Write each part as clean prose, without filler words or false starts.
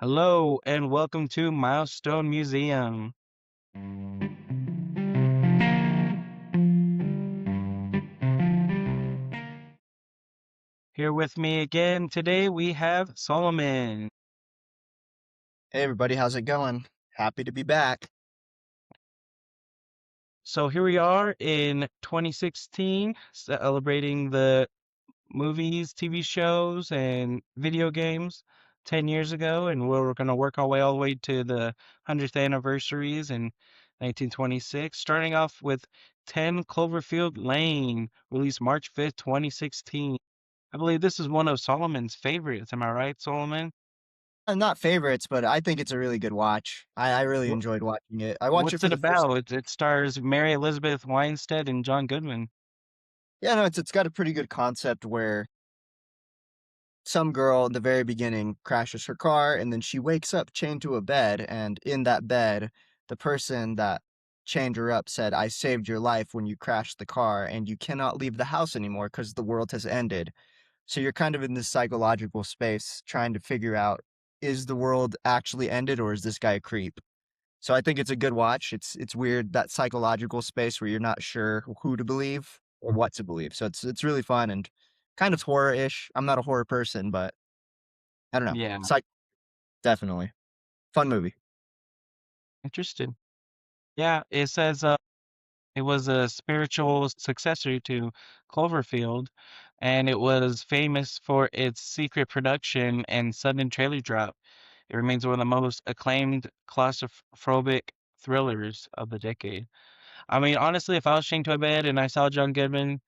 Hello and welcome to Milestone Museum. Here with me again today we have Solomon. Hey everybody, how's it going? Happy to be back. So here we are in 2016 celebrating the movies, TV shows, and video games 10 years ago, and we're going to work our way all the way to the 100th anniversaries in 1926, starting off with 10 Cloverfield Lane, released March 5th, 2016. I believe this is one of Solomon's favorites. Am I right, Solomon? Not favorites, but I think it's a really good watch. I really What, enjoyed watching it. I watched it what's for it the first. about? It stars Mary Elizabeth Winstead and John Goodman. Yeah, no, it's got a pretty good concept where some girl in the very beginning crashes her car and then she wakes up chained to a bed, and in that bed, the person that chained her up said, "I saved your life when you crashed the car, and you cannot leave the house anymore because the world has ended." So you're kind of in this psychological space trying to figure out, is the world actually ended or is this guy a creep? So I think it's a good watch. It's weird, that psychological space where you're not sure who to believe or what to believe. So it's really fun and kind of horror-ish. I'm not a horror person, but I don't know. Yeah, Definitely. Fun movie. interesting. Yeah, it says it was a spiritual successor to Cloverfield, and it was famous for its secret production and sudden trailer drop. It remains one of the most acclaimed claustrophobic thrillers of the decade. I mean, honestly, if I was chained to a bed and I saw John Goodman,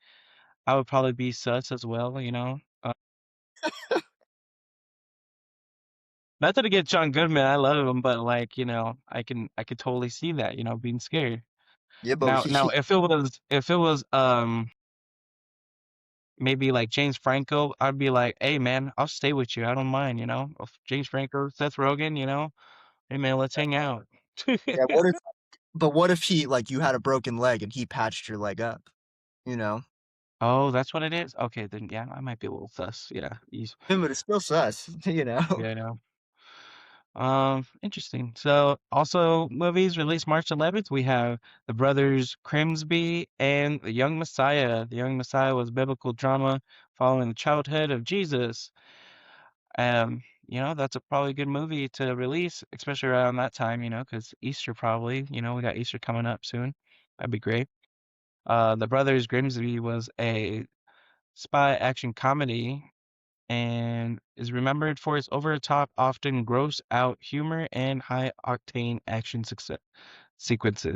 I would probably be sus as well. Not that against John Goodman, I love him, but I could totally see that, being scared. Yeah, but Now, he if it was maybe like James Franco, I'd be like, hey man, I'll stay with you. I don't mind. If James Franco, Seth Rogen, hey man, let's hang out. yeah, what if he like you had a broken leg and he patched your leg up, you know? Oh, that's what it is? Okay, then yeah, I might be a little sus. Yeah. But it's still sus, you know? Yeah, I know. Interesting. So also movies released March 11th, we have The Brothers Grimsby and The Young Messiah. The Young Messiah was biblical drama following the childhood of Jesus. That's a probably good movie to release, especially around that time, because Easter probably, we got Easter coming up soon. That'd be great. The Brothers Grimsby was a spy action comedy and is remembered for its over-the-top, often gross-out humor and high-octane action success sequences.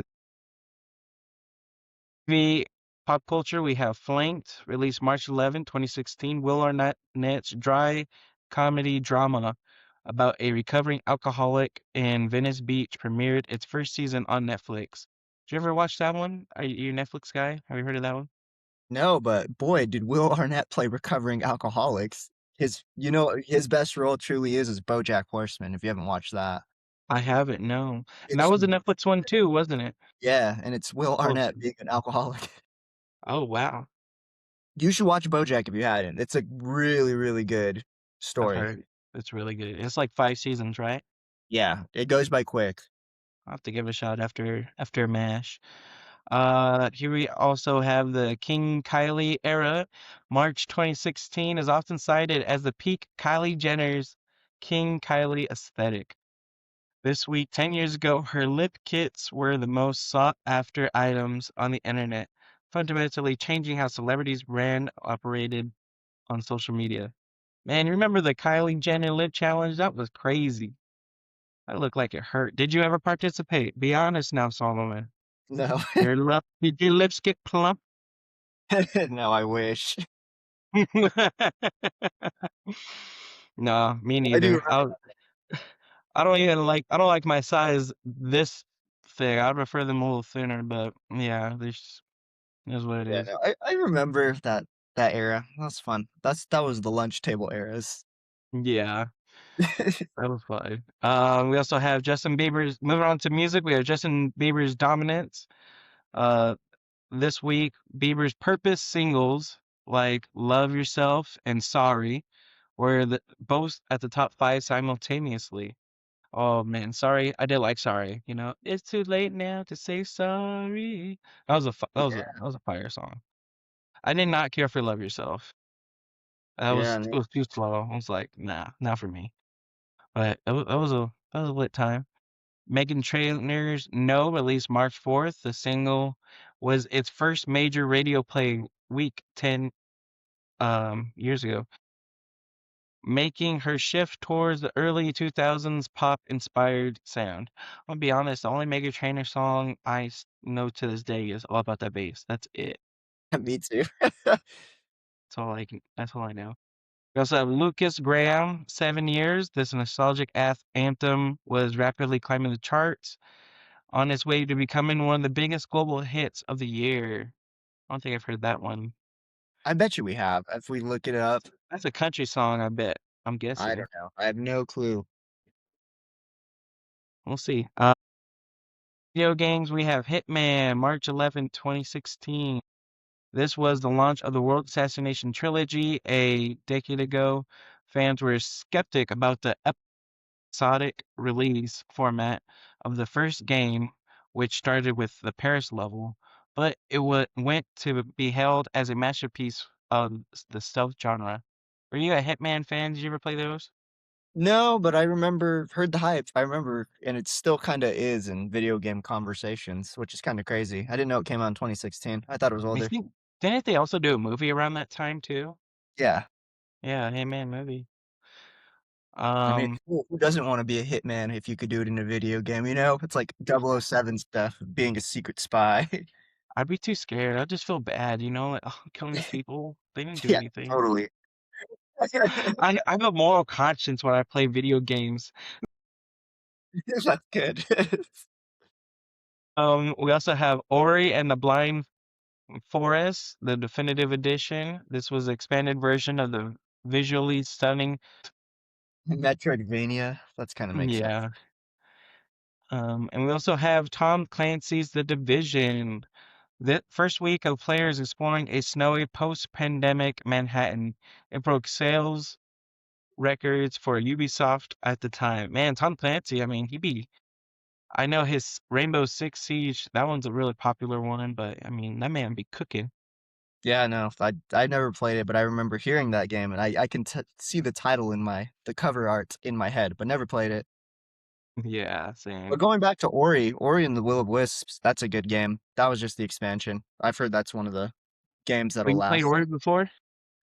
TV pop culture, we have Flanked, released March 11, 2016. Will Arnett's dry comedy drama about a recovering alcoholic in Venice Beach premiered its first season on Netflix. Did you ever watch that one? Are you a Netflix guy? Have you heard of that one? No, but boy, did Will Arnett play recovering alcoholics. His best role truly is as BoJack Horseman, if you haven't watched that. I haven't, no. And that It's was a Netflix one too, wasn't it? Yeah, and it's Will Oh, Arnett being an alcoholic. oh wow. You should watch BoJack if you hadn't. It's a really, really good I've story. heard it's really good. It's like 5 seasons, right? Yeah, it goes by quick. I'll have to give it a shot after MASH. Here we also have the King Kylie era. March 2016 is often cited as the peak Kylie Jenner's King Kylie aesthetic. This week, 10 years ago, her lip kits were the most sought after items on the internet, fundamentally changing how celebrities brand operated on social media. Man, you remember the Kylie Jenner lip challenge? That was crazy. That looked like it hurt. Did you ever participate? Be honest now, Solomon. No. Did your lips get plump? No, I wish. No, me I do neither. I don't like my size this thick. I prefer them a little thinner, but yeah, this is what it Yeah, is. no, I remember that era. That's fun. That was the lunch table eras. Yeah, that was fine. We also have Justin Bieber's moving on to music. We have Justin Bieber's dominance. Uh, this week, Bieber's purpose singles like "Love Yourself" and "Sorry" were both at the top five simultaneously. Oh man, sorry. I did like sorry. It's too late now to say sorry. That was a fire song. I did not care for Love Yourself. That was Yeah, it was too slow. I was like, nah, not for me. But that was a lit time. Megan Trainor's No released March 4th. The single was its first major radio play week 10 years ago, making her shift towards the early 2000s pop inspired sound. I'm gonna be honest, the only Megan Trainor song know to this day is All About That Bass. That's it. me too. That's all I know. We also have Lucas Graham, 7 Years. This nostalgic anthem was rapidly climbing the charts on its way to becoming one of the biggest global hits of the year. I don't think I've heard that one. I bet you we have. If we look it up, That's a country song, I bet. I'm I guessing. don't know. I have no clue. We'll see. Video games, we have Hitman, March 11th, 2016. This was the launch of the World Assassination Trilogy a decade ago. Fans were skeptic about the episodic release format of the first game, which started with the Paris level, but went to be held as a masterpiece of the stealth genre. Were you a Hitman fan? Did you ever play those? No, but I remember heard the hype. I remember, and it still kind of is in video game conversations, which is kind of crazy. I didn't know it came out in 2016. I thought it was I older. think didn't they also do a movie around that time too? Yeah. Yeah, Hitman movie. I mean, Um, who doesn't want to be a hitman if you could do it in a video game, you know? It's like 007 stuff, being a secret spy. I'd be too scared. I'd just feel bad, like, oh, killing these people. They didn't do Yeah, anything. totally. I have a moral conscience when I play video games. That's good. We also have Ori and the Blind Forest, the definitive edition. This was an expanded version of the visually stunning. Metroidvania, that's kind of makes sense. Yeah. And we also have Tom Clancy's The Division. The first week of players exploring a snowy post-pandemic Manhattan. It broke sales records for Ubisoft at the time. Man, Tom Clancy, I mean, I know his Rainbow Six Siege, that one's a really popular one, but I mean, that man be cooking. Yeah, no, I never played it, but I remember hearing that game, and I can see the title in the cover art in my head, but never played it. Yeah, But same. going back to Ori and the Will of Wisps, that's a good game. That was just the expansion. I've heard that's one of the games But that'll you played last. Ori before?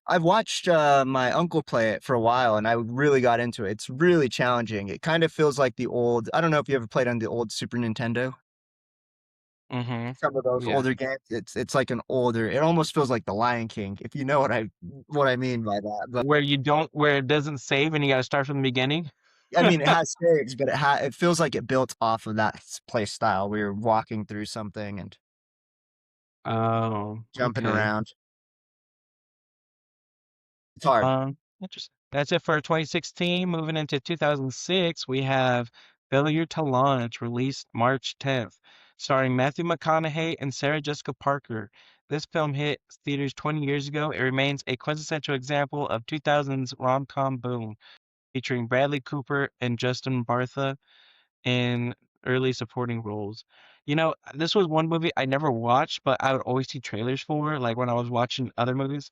I've watched my uncle play it for a while, and I really got into it. It's really challenging. It kind of feels like the old. I don't know if you ever played on the old Super Nintendo. Some of Mm-hmm. those Yeah. older games, it's like an older. It almost feels like the Lion King, if you know what I mean by that. But Where it doesn't save and you gotta start from the beginning? I mean, it has saves, but it feels like it built off of that play style. We were walking through something and Oh, jumping okay. around. It's hard. Interesting. That's it for 2016. Moving into 2006, we have Failure to Launch, released March 10th, starring Matthew McConaughey and Sarah Jessica Parker. This film hit theaters 20 years ago. It remains a quintessential example of 2000's rom-com boom, featuring Bradley Cooper and Justin Bartha in early supporting roles. This was one movie I never watched, but I would always see trailers for, like when I was watching other movies.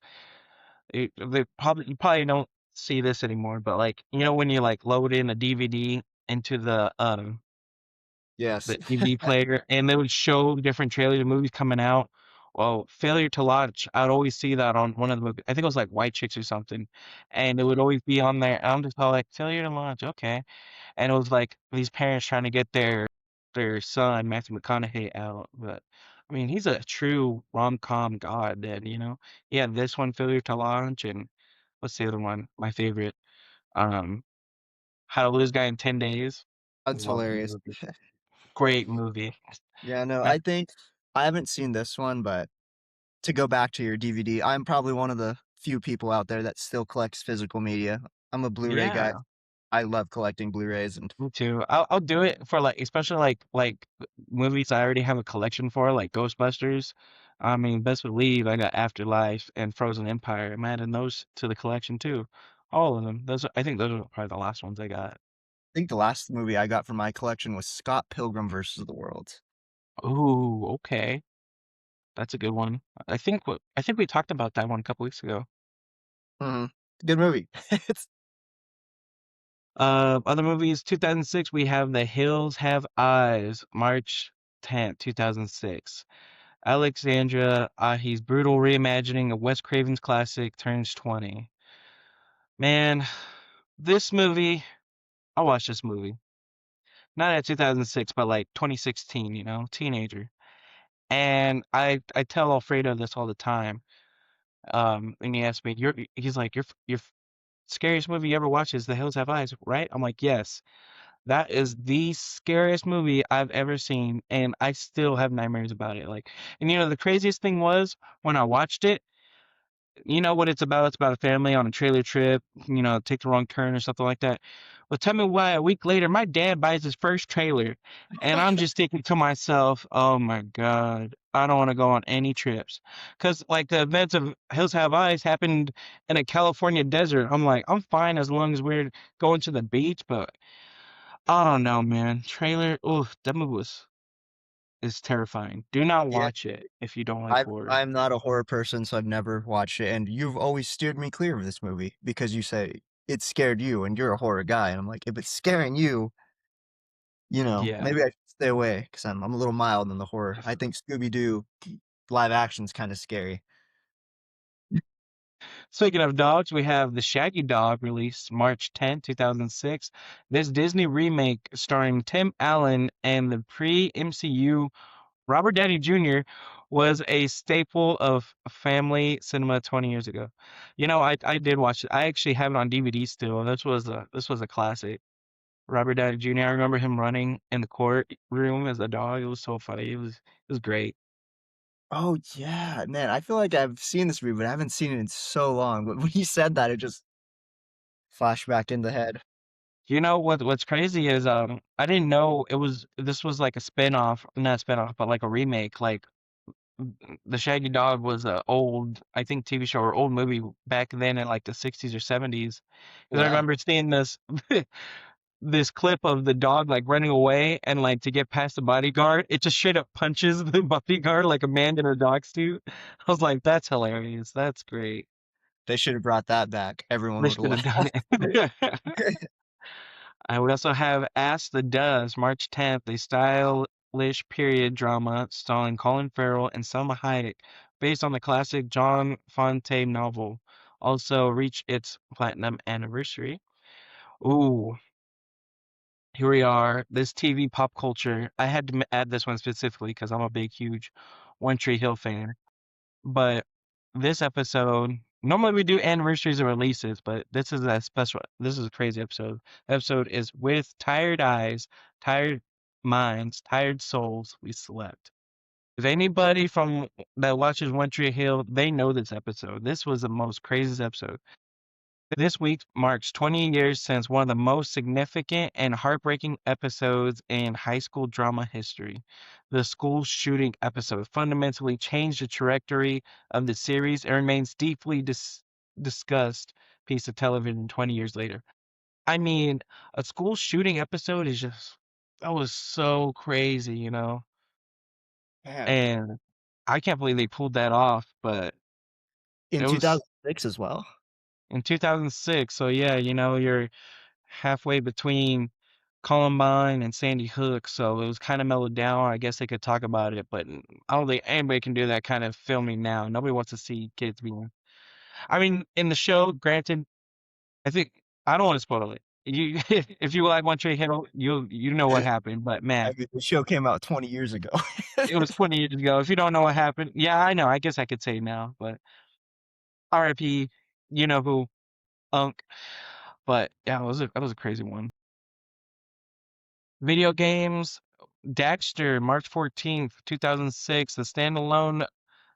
You probably don't see this anymore, but like when you like load in a DVD into Yes. the DVD player and they would show different trailers of movies coming out. Well, Failure to Launch, I'd always see that on one of the movies. I think it was like White Chicks or something, and it would always be on there. I'm just all like Failure to Launch, okay. And it was like these parents trying to get their son Matthew McConaughey out, but I mean he's a true rom-com god. Then yeah, this one Failure to Launch, and what's the other one? My favorite, um, How to Lose a Guy in 10 Days. That's Love that hilarious. movie. Great movie. Yeah, no, Ma- I think I haven't seen this one, but to go back to your DVD, I'm probably one of the few people out there that still collects physical media. I'm a Blu-ray guy. Yeah, I love collecting Blu-rays and me too. I'll do it for like especially like movies I already have a collection for, like Ghostbusters. I mean, best believe I got Afterlife and Frozen Empire. I'm adding those to the collection too. All of them. I think those are probably the last ones I got. think the last movie I got from my collection was Scott Pilgrim versus the World. Ooh, okay. That's a good one. I think we talked about that one a couple weeks ago. Mhm. Good movie. It's Other movies, 2006, we have The Hills Have Eyes, March 10th, 2006. Alexandra Ahi's brutal reimagining of Wes Craven's classic turns 20. Man, this movie, I watched this movie. Not at 2006, but like 2016, teenager. And I tell Alfredo this all the time. And he asked me, he's like, your scariest movie you ever watched is The Hills Have Eyes, right? I'm like, yes. That is the scariest movie I've ever seen, and I still have nightmares about it. Like, and the craziest thing was when I watched it. You know what it's about? It's about a family on a trailer trip, take the wrong turn or something like that. Well, tell me why a week later my dad buys his first trailer, and I'm just thinking to myself, oh my God, I don't want to go on any trips. Because, like, the events of Hills Have Eyes happened in a California desert. I'm like, I'm fine as long as we're going to the beach, but I don't know, man. Trailer, oof, that movie is terrifying. Do not yeah, watch it if you don't like horror. I'm not a horror person, so I've never watched it, and you've always steered me clear of this movie because you say it scared you, and you're a horror guy, and I'm like, if it's scaring you, Yeah. maybe I should stay away because I'm a little mild on the horror. I think Scooby Doo live action's kind of scary. Speaking of dogs, we have The Shaggy Dog released March 10th, 2006. This Disney remake starring Tim Allen and the pre-MCU Robert Downey Jr. was a staple of family cinema 20 years ago. I did watch it. I actually have it on DVD still. This was a classic. Robert Downey Jr. I remember him running in the courtroom as a dog. It was so funny. It was great. Oh yeah, man, I feel like I've seen this movie, but I haven't seen it in so long. But when you said that, it just flashed back in the head. What's crazy is I didn't know this was like a spin-off, not a spin-off, but like a remake. Like the Shaggy Dog was a old, I think, TV show or old movie back then in like the 60s or 70s. Because I Yeah, remember seeing this this clip of the dog like running away and like to get past the bodyguard, it just straight up punches the bodyguard like a man in a dog suit. I was like, that's hilarious. That's great. they should have brought that back. Everyone They would have should have laughed. done it. I would also have Ask the Does, March 10th, a stylish period drama starring Colin Farrell and Selma Hayek, based on the classic John Fontaine novel. Also reached its platinum anniversary. Ooh, here we are. This TV pop culture. I had to add this one specifically because I'm a big, huge One Tree Hill fan. But this episode, normally we do anniversaries and releases, but this is a special, this is a crazy episode. The episode is With Tired Eyes, Tired Minds, Tired Souls, We Slept. If anybody from that watches One Tree Hill, they know this episode. This was the most craziest episode. This week marks 20 years since one of the most significant and heartbreaking episodes in high school drama history. The school shooting episode fundamentally changed the trajectory of the series and remains deeply discussed piece of television 20 years later. I mean, a school shooting episode is just, that was so crazy. Man, And I can't believe they pulled that off, but in it was 2006 as well? in 2006. So yeah, you're halfway between Columbine and Sandy Hook, so it was kind of mellowed down. I guess they could talk about it, but I don't think anybody can do that kind of filming now. Nobody wants to see kids being. I mean, in the show, granted, I think I don't want to spoil it. You, if you like One Tree Hill, you know what happened. But I man, mean, the show came out 20 years ago. it was 20 years ago. If you don't know what happened, yeah, I know. I guess I could say now, but R.I.P. You know who, Unk. But yeah, that was a crazy one. Video games. Daxter, March 14th, 2006, the standalone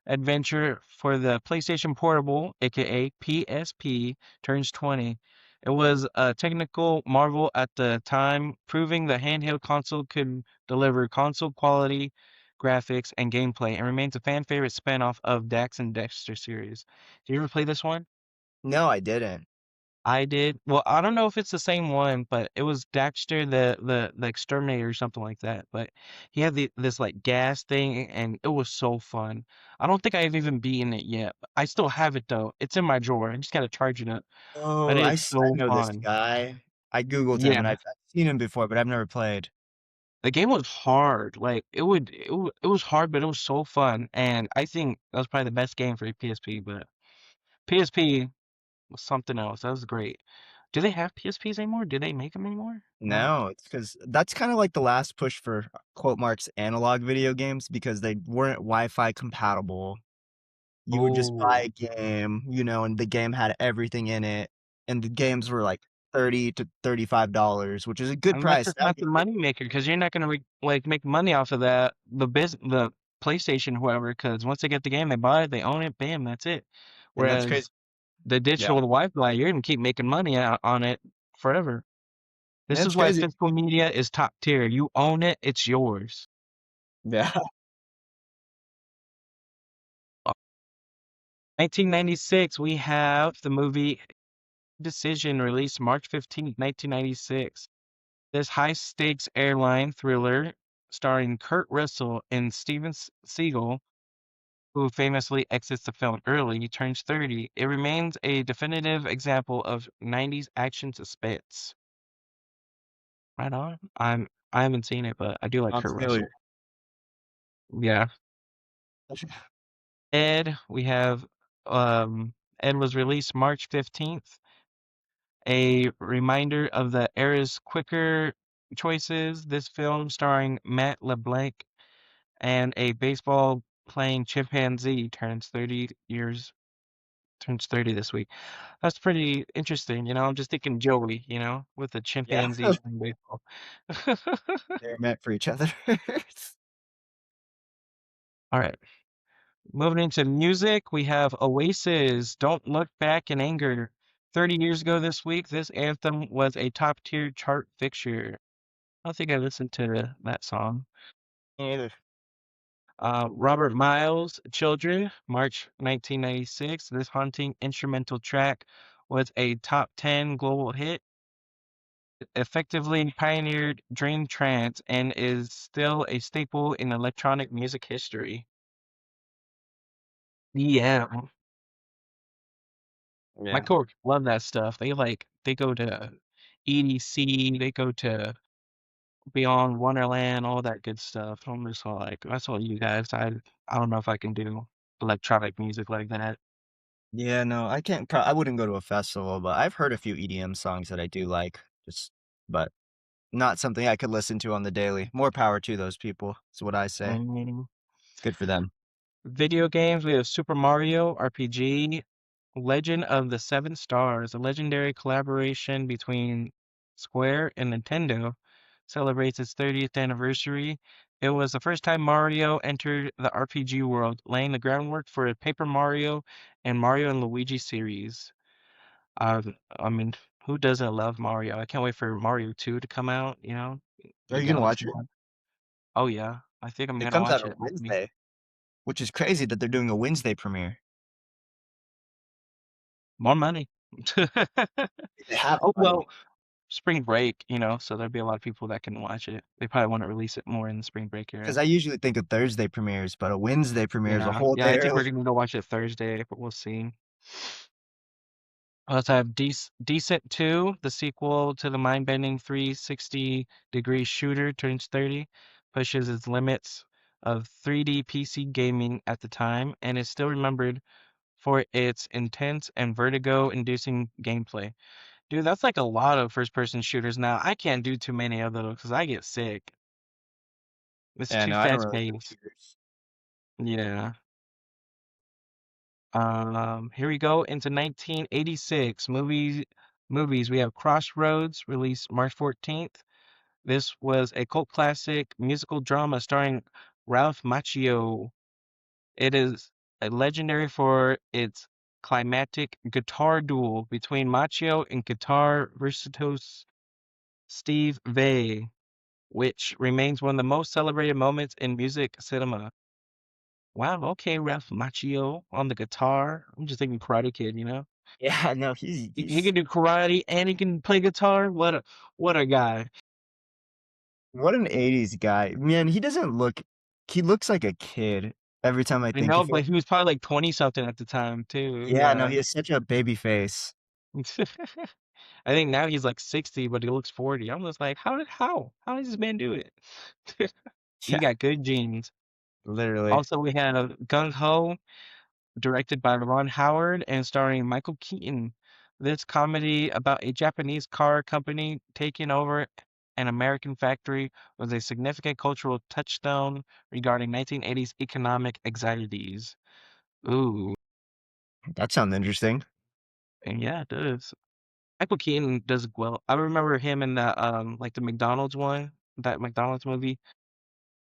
adventure for the PlayStation Portable, aka PSP, turns 20. It was a technical marvel at the time, proving the handheld console could deliver console quality graphics and gameplay, and remains a fan favorite spin-off of Dax and Dexter series. Did you ever play this one? No, I didn't. I did. Well, I don't know if it's the same one, but it was Daxter the exterminator or something like that. But he had this like gas thing, and it was so fun. I don't think I've even beaten it yet. I still have it though. It's in my drawer. I just gotta charge it up. But Oh, it's I so know this fun. guy. I Googled him, and Yeah, I've seen him before, but I've never played. the game was hard. Like it was hard, but it was so fun. And I think that was probably the best game for a PSP. But PSP was something else. That was great. Do they have PSPs anymore? Do they make them anymore? No. No, it's because that's kinda like the last push for, quote marks, "analog video games" because they weren't Wi-Fi compatible. You would just buy Oh, a game, and the game had everything in it, and the games were like 30 to $35, which is a good and that's price just not the nowadays. money maker because you're not gonna like make money off of that. The PlayStation, whoever, because once they get the game, they buy it, they own it, bam, that's it. And that's crazy. Whereas the Yeah. digital Wi-Fi, you're gonna keep making money on it forever. And This it's is why crazy. physical media is top tier. You own it, it's yours. Yeah. 1996, we have the movie Decision, released March 15th, 1996. This high-stakes airline thriller starring Kurt Russell and Steven Seagal, who famously exits the film early, turns 30. It remains a definitive example of 90s action suspense. Right on. I haven't seen it, but I do like I'm Kurt familiar. Russell. Yeah. Ed, we have Ed was released March 15th. A reminder of the era's quicker choices. This film starring Matt LeBlanc and a baseball playing chimpanzee turns 30 this week. That's pretty interesting, I'm just thinking Joey, with the Yeah. chimpanzee playing baseball. They're meant for each other. All right. Moving into music, we have Oasis, Don't Look Back in Anger. 30 years ago this week, this anthem was a top tier chart fixture. I don't think I listened to that song. Neither. Robert Miles, Children, March 1996. This haunting instrumental track was a top 10 global hit, effectively pioneered dream trance, and is still a staple in electronic music history. Yeah, my Yeah. coworkers love that stuff. They go to EDC, they go to Beyond Wonderland, all that good stuff. I'm just all like, that's all you guys. I don't know if I can do electronic music like that. Yeah, no, I can't I wouldn't go to a festival, but I've heard a few EDM songs that I do like, just but not something I could listen to on the daily. More power to those people, is what I say. Mm. It's good for them. Video games, we have Super Mario RPG, Legend of the Seven Stars, a legendary collaboration between Square and Nintendo, celebrates its 30th anniversary. It was the first time Mario entered the RPG world, laying the groundwork for a Paper Mario and Mario and Luigi series. I mean, who doesn't love Mario? I can't wait for Mario 2 to come out. Are The you gonna Galaxy watch it? one. Oh yeah, I think I'm It gonna comes out watch on it. Maybe. Wednesday, which is crazy that they're doing a Wednesday premiere. More money. They have Oh money. well, spring break, so there'll be a lot of people that can watch it. They probably want to release it more in the spring break Because era. I usually think of Thursday premieres, but a Wednesday premiere is a Yeah, whole yeah, I day think we're early. gonna go watch it Thursday, but we'll see. I also have Decent 2, the sequel to the mind-bending 360-degree shooter turns 30, pushes its limits of 3D PC gaming at the time, and is still remembered for its intense and vertigo-inducing gameplay. Dude, that's like a lot of first-person shooters now. I can't do too many of those because I get sick. It's Yeah, too no, I don't really do fast-paced. shooters. Yeah. Here we go into 1986 movies. We have Crossroads, released March 14th. This was a cult classic musical drama starring Ralph Macchio. It is legendary for its climactic guitar duel between Macchio and guitar virtuoso Steve Vai, which remains one of the most celebrated moments in music cinema. Wow, okay, Ralph Macchio on the guitar. I'm just thinking Karate Kid. Yeah, no, he's He he's can do karate and he can play guitar. What a guy. what an 80s guy. Man, he looks like a kid every time I I think know, of him. but he was probably like 20 something at the time too. Yeah, no, Yeah. he has such a baby face. I think now he's like 60, but he looks 40. I'm just like, how does this man do it? He Yeah, got good genes. literally. Also, we have Gung Ho, directed by Ron Howard and starring Michael Keaton. This comedy about a Japanese car company taking over an American factory was a significant cultural touchstone regarding 1980s economic anxieties. Ooh, That sounds interesting. and yeah, it does. Michael Keaton does well. I remember him in that like the McDonald's one, that McDonald's movie.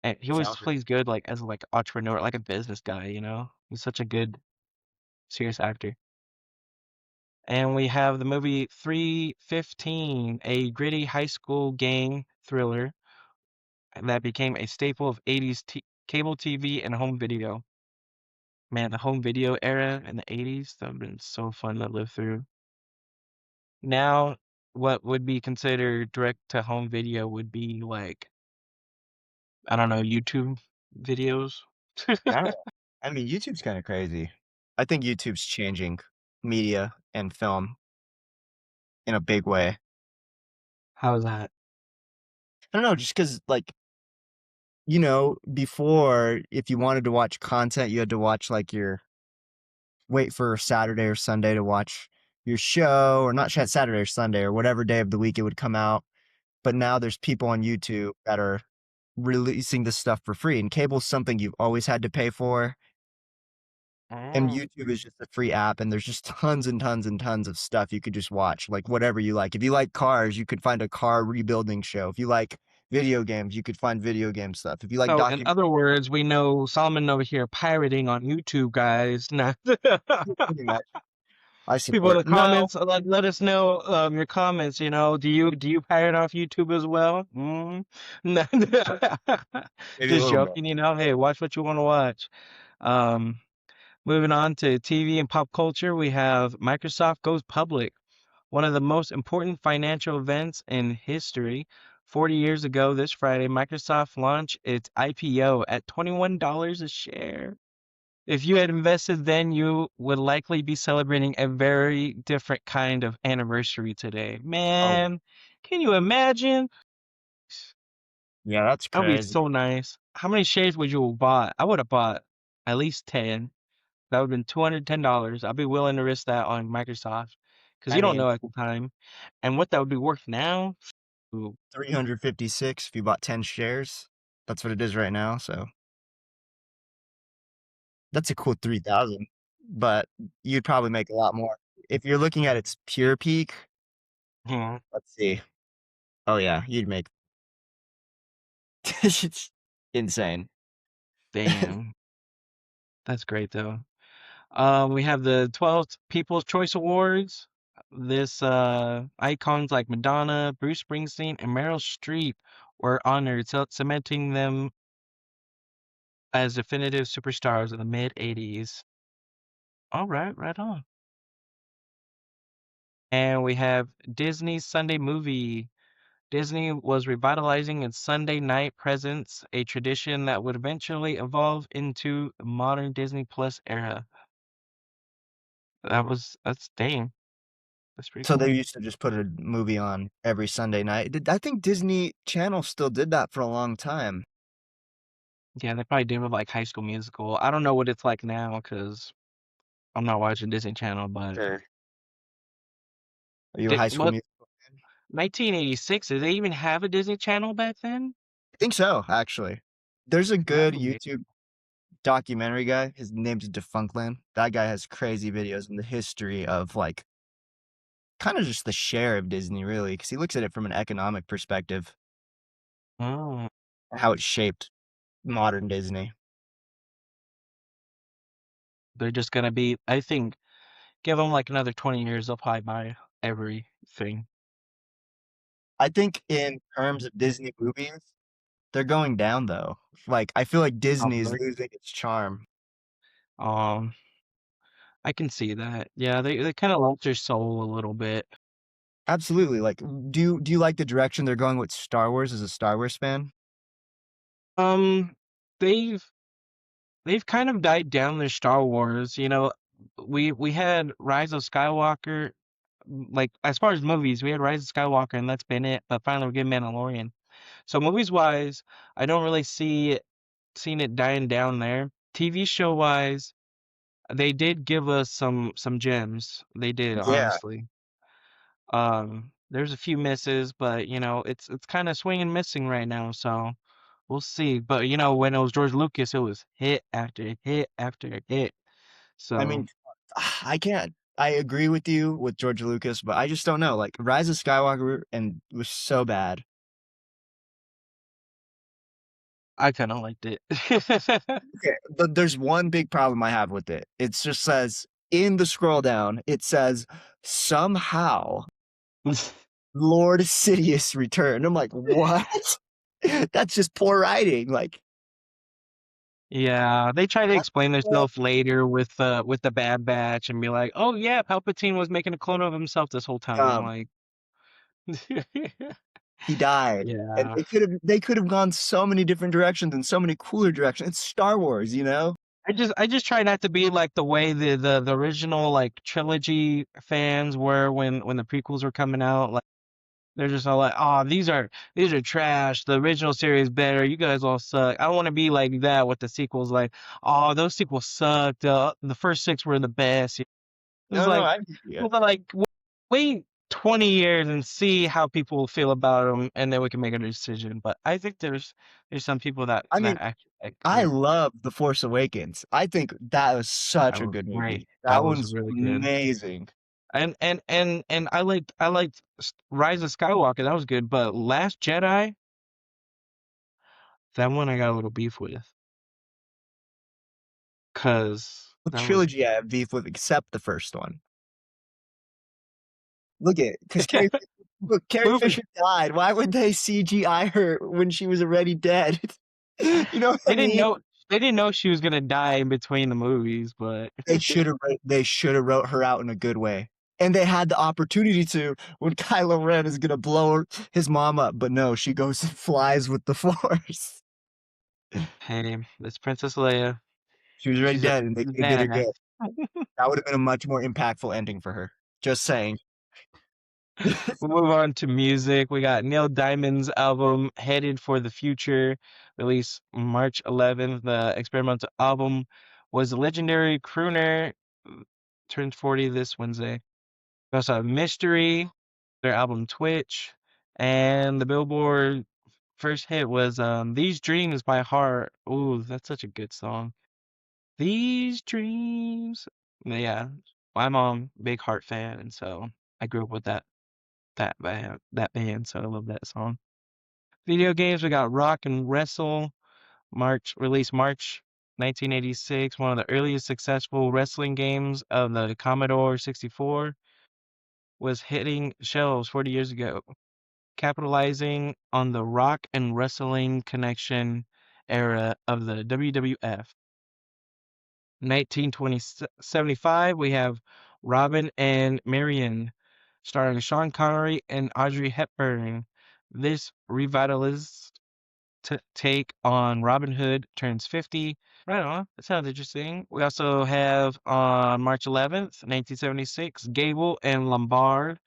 And he always Sounds plays good like as like entrepreneur, like a business guy, you know? He's such a good serious actor. And we have the movie 315, a gritty high school gang thriller that became a staple of 80s cable TV and home video. Man, the home video era in the 80s, that would have been so fun to live through. Now, what would be considered direct to home video would be like, I don't know, YouTube videos. yeah. I mean, YouTube's kinda crazy. I think YouTube's changing media and film in a big way. How's that? I don't know, just because before, if you wanted to watch content, you had to watch, wait for Saturday or Sunday to watch your show, or not Saturday or Sunday or whatever day of the week it would come out, but now there's people on YouTube that are releasing this stuff for free, and cable's something you've always had to pay for, and Mm. YouTube is just a free app, and there's just tons and tons and tons of stuff you could just watch, like, whatever you like. If you like cars, you could find a car rebuilding show. If you like video games, you could find video game stuff. If you like So, in docu other words, we know Solomon over here pirating on YouTube, guys. Nah. pretty much, I People in support the no, comments, let us know your comments. You know, do you pirate off YouTube as well? Mm? No. maybe a Just little bit. joking. You know, hey, watch what you want to watch. Um, Moving on to TV and pop culture, we have Microsoft goes public, one of the most important financial events in history. 40 years ago this Friday, Microsoft launched its IPO at $21 a share. If you had invested then, you would likely be celebrating a very different kind of anniversary today. Oh, Man, can you imagine? yeah, that's That would be crazy. so nice. How many shares would you have bought? I would have bought at least 10. That would have been $210. I'd be willing to risk that on Microsoft because I you don't mean, know at the time. And what that would be worth now? Ooh, 356 if you bought 10 shares. That's what it is right now, so that's a cool 3,000, but you'd probably make a lot more. If you're looking at its pure peak, yeah, let's see. Oh, yeah, you'd make it's insane. damn. That's great though. We have the 12th People's Choice Awards. This icons like Madonna, Bruce Springsteen, and Meryl Streep were honored, cementing them as definitive superstars in the mid 80s. All right, right on. And we have Disney's Sunday movie. Disney was revitalizing its Sunday night presence, a tradition that would eventually evolve into the modern Disney Plus era. That's dang, that's pretty So cool. they used to just put a movie on every Sunday night. I think Disney Channel still did that for a long time. Yeah, they probably did with like High School Musical. I don't know what it's like now because I'm not watching Disney Channel, but Sure. Are you a High School what Musical fan? 1986? Did they even have a Disney Channel back then? I think so, actually. There's a That good would be. YouTube documentary guy. His name's Defunctland. That guy has crazy videos in the history of, kinda just the share of Disney, really, because he looks at it from an economic perspective, Oh, how it shaped modern Disney. they're just gonna be. I think give them like another 20 years, they'll probably buy everything. I think in terms of Disney movies, they're going down, though. I feel like Oh, Disney is really? losing its charm. Um, I can see that. Yeah, they kind of lost their soul a little bit. Absolutely. Like, do you like the direction they're going with Star Wars as a Star Wars fan? Um, they've they've kind of died down their Star Wars. You know, we had Rise of Skywalker. Like as far as movies, we had Rise of Skywalker, and that's been it. But finally, we're getting Mandalorian. So movies wise, I don't really seen it dying down there. TV show wise, they did give us some gems. They did, Yeah. honestly. There's a few misses, but you know, it's kind of swinging and missing right now, so we'll see. But you know, when it was George Lucas, it was hit after hit after hit. I So mean, I can't. I agree with you with George Lucas, but I just don't know. Like, Rise of Skywalker and was so bad. I kind of liked it. Okay, but there's one big problem I have with it. It just says in the scroll down, it says somehow Lord Sidious returned. I'm like, what? That's just poor writing. Like, Yeah, they try to what explain the hell? themselves later with the Bad Batch and be like, "Oh yeah, Palpatine was making a clone of himself this whole time." Like, He died. And yeah. they could have gone so many different directions and so many cooler directions. It's Star Wars, you know? I just try not to be like the way the original like trilogy fans were when the prequels were coming out. Like they're just all like, "Oh, these are trash. The original series better. You guys all suck." I don't want to be like that with the sequels. Like, "Oh, those sequels sucked. The first six were the best." It's No, no, like, I yeah. well, like wait 20 years and see how people feel about them, and then we can make a decision. But I think there's some people that I mean, that actually I agree. love The Force Awakens. I think that was such That a was good great. movie. That That was one's really good. amazing. And I liked Rise of Skywalker. That was good. But Last Jedi, that one I got a little beef with, cause What that was trilogy I have beef with except the first one. Look at because Carrie movie. Fisher died. Why would they CGI her when she was already dead? You know what I They didn't mean? know they didn't know she was gonna die in between the movies, but They should have wrote her out in a good way. And they had the opportunity to when Kylo Ren is gonna blow his mom up, but no, she goes and flies with the Force. hey, that's Princess Leia. She was already She's a dead, and they did her badass. good. That would have been a much more impactful ending for her. Just saying. We'll move on to music. We got Neil Diamond's album Headed for the Future, released March 11th. The experimental album was the legendary crooner, turns 40 this Wednesday. We also have Mystery, their album Twitch, and the Billboard first hit was These Dreams by Heart. Ooh, that's such a good song. These Dreams. Yeah, my mom, big Heart fan, and so I grew up with that band, so I love that song. Video games, we got Rock and Wrestle, released March 1986, one of the earliest successful wrestling games of the Commodore 64, was hitting shelves 40 years ago, capitalizing on the rock and wrestling connection era of the WWF. 1975, we have Robin and Marion, starring Sean Connery and Audrey Hepburn. This revitalized take on Robin Hood turns 50. Right on. That sounds interesting. We also have on March 11th, 1976, Gable and Lombard,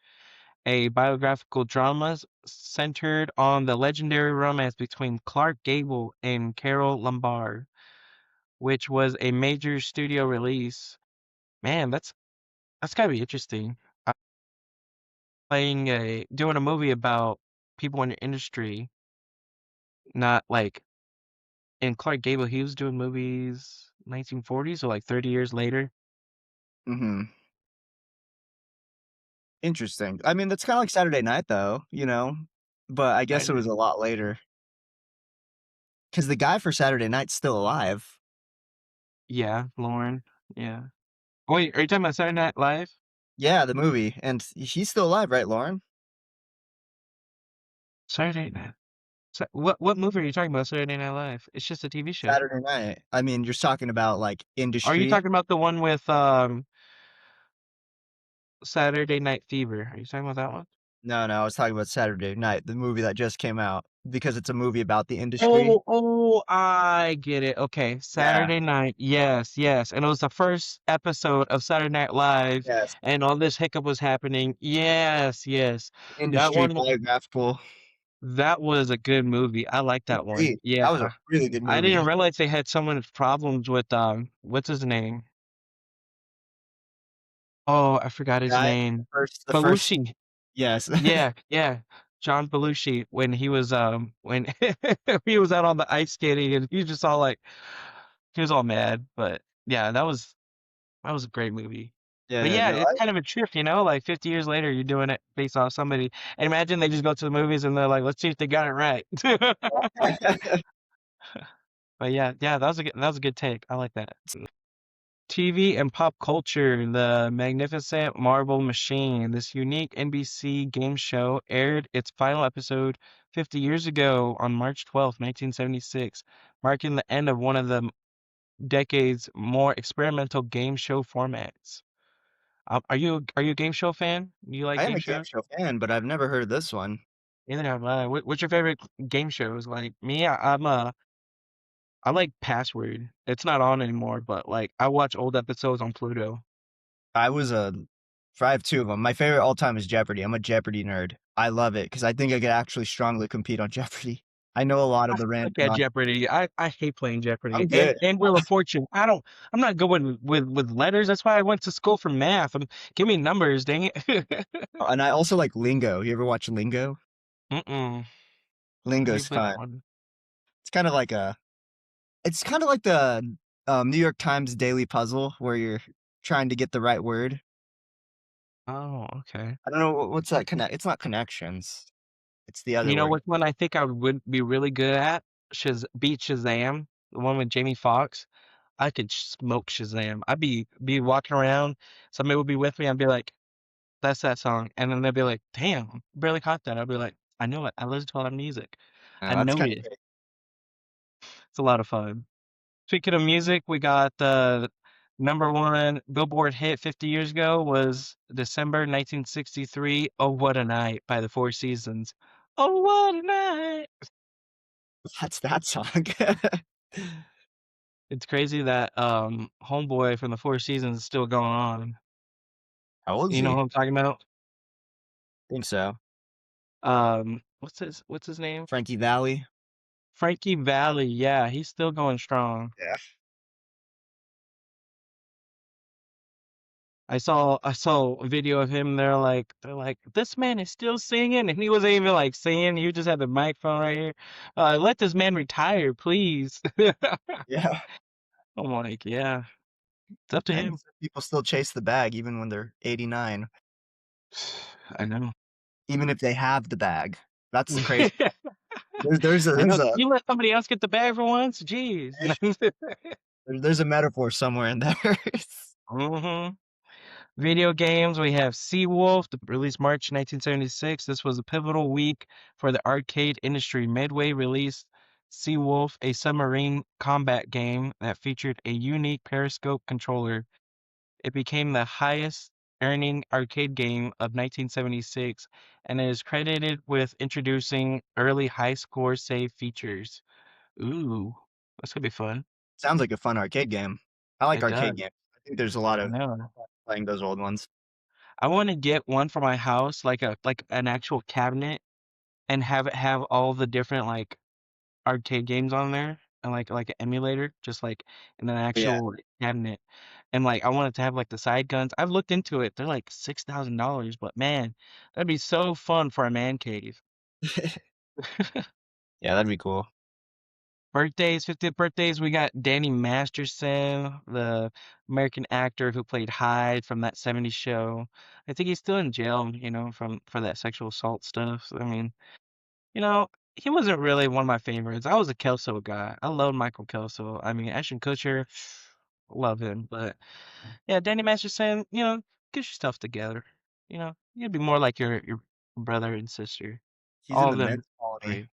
a biographical drama centered on the legendary romance between Clark Gable and Carol Lombard, which was a major studio release. Man, that's gotta be interesting. Doing a movie about people in your industry, not like in Clark Gable, he was doing movies 1940s, so like 30 years later. Mhm. Interesting. I mean, that's kinda like Saturday Night though, you know? But I guess it was Saturday. a lot later. Because the guy for Saturday Night's still alive. Yeah, Lauren. Yeah. Wait, are you talking about Saturday Night Live? Yeah, the movie, and he's still alive, right, Lauren? Saturday Night. What movie are you talking about? Saturday Night Live. It's just a TV show. Saturday Night. I mean, you're talking about, like, Are you industry. talking about the one with Saturday Night Fever. Are you talking about that one? No, no, I was talking about Saturday Night, the movie that just came out, because it's a movie about the industry. Oh, I get it. Okay, Yeah, Saturday night. Yes, yes. And it was the first episode of Saturday Night Live, yes, and all this hiccup was happening. Yes, yes. That industry one, biographical. that was a good movie. I like that one. Agreed. Yeah. That was a really good I didn't movie. realize they had so many problems with what's his name? Oh, I forgot his Guy, name. the first Belushi. yes. Yeah, yeah. John Belushi when he was when he was out on the ice skating and he was just all like he was all mad, but yeah, that was a great movie. But Yeah, yeah, no, it's kind of a trip, like 50 years later you're doing it based off somebody. And imagine they just go to the movies and they're like, let's see if they got it right. I But yeah, yeah, that was a good take. I like that. TV and pop culture, the Magnificent Marvel Machine. This unique NBC game show aired its final episode 50 years ago on March 12th, 1976, marking the end of one of the decade's more experimental game show formats. Are you a game show fan? Do you like am game a game shows? show fan, but I've never heard of this one. Neither have I. What's your favorite game shows? Like me, I like Password. It's not on anymore, but like I watch old episodes on Pluto. I was a I have two of them. My favorite all time is Jeopardy. I'm a Jeopardy nerd. I love it because I think I could actually strongly compete on Jeopardy. I know a lot I of the suck random. at Jeopardy. I hate playing Jeopardy I'm and good, and Wheel of Fortune. I'm not good with letters. That's why I went to school for math. Give me numbers, dang it. and I also like Lingo. You ever watch Lingo? Mm-mm. Let me Lingo's play that fun. one. It's kind of like a. It's kind of like the New York Times Daily Puzzle where you're trying to get the right word. Oh, okay. I don't know what's that connect. It's not connections. It's the other You know word. which one I think I would be really good at? Beat Shazam, the one with Jamie Foxx. I could smoke Shazam. I'd be walking around, somebody would be with me, I'd be like, "That's that song," and then they'd be like, "Damn, barely caught that." I'd be like, "I know it. I listen to a lot of music. I That's know kind of it." great. It's a lot of fun. Speaking of music, we got the number one Billboard hit 50 years ago was December 1963. "Oh What a Night" by the Four Seasons. Oh, what a night. That's that song. It's crazy that Homeboy from the Four Seasons is still going on. How old is You know he? who I'm talking about? Think so. What's his name? Frankie Valley. Frankie Valli. Yeah, he's still going strong. Yeah. I saw a video of him. They're like, this man is still singing, and he wasn't even like singing. He just had the microphone right here. Let this man retire, please. Yeah. I'm like, yeah, it's up to And him. people still chase the bag even when they're 89, I know. even if they have the bag. That's the crazy. There's a I know. there's Can a you let somebody else get the bag for once? Jeez. there's a metaphor somewhere in there. hmm Video games, we have Seawolf, released March 1976. This was a pivotal week for the arcade industry. Midway released Seawolf, a submarine combat game that featured a unique periscope controller. It became the highest earning arcade game of 1976 and is credited with introducing early high score save features. Ooh, that's gonna be fun. Sounds like a fun arcade game. I like It arcade does. games. I think there's a lot I of know. playing those old ones. I want to get one for my house, like an actual cabinet, and have it have all the different like arcade games on there, and like an emulator, just like in an But yeah. actual cabinet. And like I want it to have like the side guns. I've looked into it. They're like $6,000, but man, that'd be so fun for a man cave. Yeah, that'd be cool. Birthdays, 50th birthdays, we got Danny Masterson, the American actor who played Hyde from that 70s show. I think he's still in jail, for that sexual assault stuff. So, I mean, he wasn't really one of my favorites. I was a Kelso guy. I love Michael Kelso. I mean, Ashton Kutcher, love him. But yeah, Danny Masterson, get your stuff together. You'd be more like your brother and sister. He's in All the of them men's colony great.